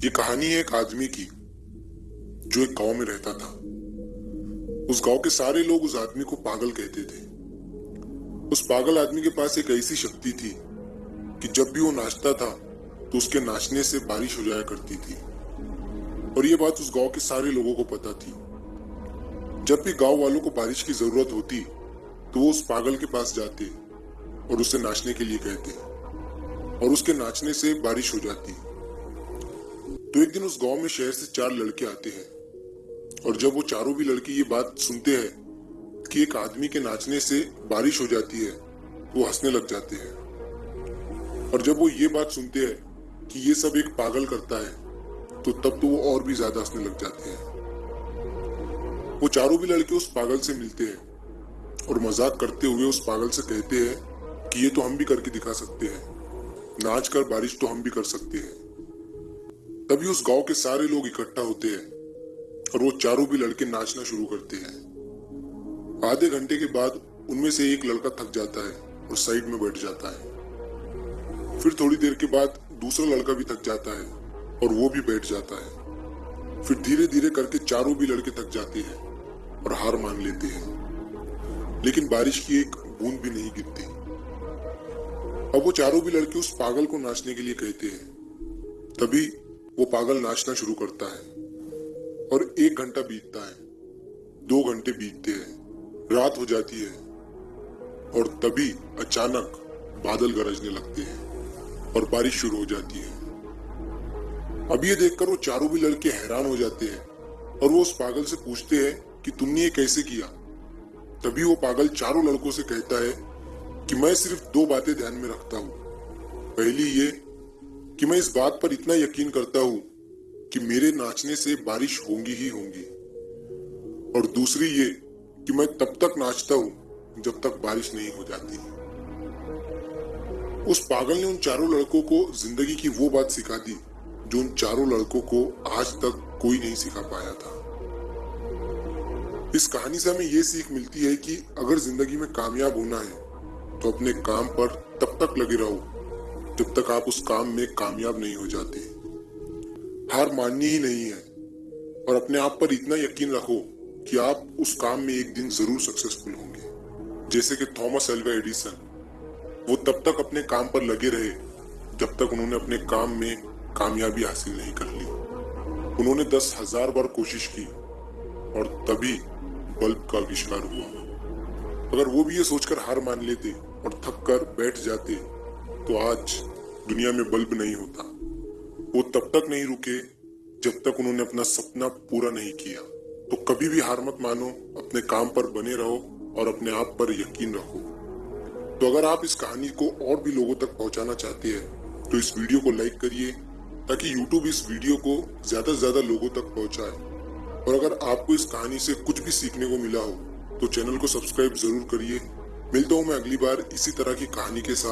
ये कहानी है एक आदमी की जो एक गांव में रहता था। उस गांव के सारे लोग उस आदमी को पागल कहते थे। उस पागल आदमी के पास एक ऐसी शक्ति थी कि जब भी वो नाचता था तो उसके नाचने से बारिश हो जाया करती थी। और ये बात उस गांव के सारे लोगों को पता थी। जब भी गांव वालों को बारिश की जरूरत होती तो वो उस पागल के पास जाते और उसे नाचने के लिए कहते और उसके नाचने से बारिश हो जाती। तो एक दिन उस गांव में शहर से 4 लड़के आते हैं और जब वो चारों भी लड़के ये बात सुनते हैं कि एक आदमी के नाचने से बारिश हो जाती है तो वो हंसने लग जाते हैं। और जब वो ये बात सुनते हैं कि ये सब एक पागल करता है तो तब तो वो और भी ज्यादा हंसने लग जाते हैं। वो चारों भी लड़के उस पागल से मिलते हैं और मजाक करते हुए उस पागल से कहते हैं कि ये तो हम भी करके दिखा सकते हैं, नाच कर बारिश तो हम भी कर सकते हैं। तभी उस गांव के सारे लोग इकट्ठा होते हैं और वो चारों भी लड़के नाचना शुरू करते हैं। आधे घंटे के बाद उनमें से एक लड़का थक जाता है और साइड में बैठ जाता है। फिर थोड़ी देर के बाद दूसरा लड़का भी थक जाता है और वो भी बैठ जाता है। फिर धीरे धीरे करके चारों भी लड़के थक जाते हैं और हार मान लेते हैं, लेकिन बारिश की एक बूंद भी नहीं गिरती। अब वो चारों भी लड़के उस पागल को नाचने के लिए कहते हैं। तभी वो पागल नाचना शुरू करता है और 1 घंटा बीतता है, 2 घंटे बीतते हैं, रात हो जाती है और तभी अचानक बादल गरजने लगते हैं और बारिश शुरू हो जाती है। अब ये देखकर वो चारों भी लड़के हैरान हो जाते हैं और वो उस पागल से पूछते हैं कि तुमने ये कैसे किया। तभी वो पागल चारों लड़कों से कहता है कि मैं सिर्फ 2 बातें ध्यान में रखता हूँ। पहली ये कि मैं इस बात पर इतना यकीन करता हूँ कि मेरे नाचने से बारिश होंगी ही होंगी, और दूसरी ये कि मैं तब तक नाचता हूँ जब तक बारिश नहीं हो जाती। उस पागल ने उन चारों लड़कों को जिंदगी की वो बात सिखा दी जो उन चारों लड़कों को आज तक कोई नहीं सिखा पाया था। इस कहानी से हमें ये सीख मिलती है कि अगर जिंदगी में कामयाब होना है तो अपने काम पर तब तक लगे रहो जब तक आप उस काम में कामयाब नहीं हो जाते। हार माननी ही नहीं है और अपने आप पर इतना यकीन रखो कि आप उस काम में एक दिन जरूर सक्सेसफुल होंगे। जैसे कि थॉमस अल्वा एडिसन, वो तब तक अपने काम पर लगे रहे जब तक उन्होंने अपने काम में कामयाबी हासिल नहीं कर ली। उन्होंने 10,000 बार कोशिश की और तभी बल्ब का आविष्कार हुआ। अगर वो भी ये सोचकर हार मान लेते और थक कर बैठ जाते तो आज दुनिया में बल्ब नहीं होता। वो तब तक नहीं रुके जब तक उन्होंने अपना सपना पूरा नहीं किया। तो कभी भी हार मत मानो, अपने काम पर बने रहो और अपने आप पर यकीन रखो। तो अगर आप इस कहानी को और भी लोगों तक पहुंचाना चाहते हैं तो इस वीडियो को लाइक करिए ताकि YouTube इस वीडियो को ज्यादा से ज्यादा लोगों तक पहुंचाए। और अगर आपको इस कहानी से कुछ भी सीखने को मिला हो तो चैनल को सब्सक्राइब जरूर करिए। मिलता हूँ मैं अगली बार इसी तरह की कहानी के साथ।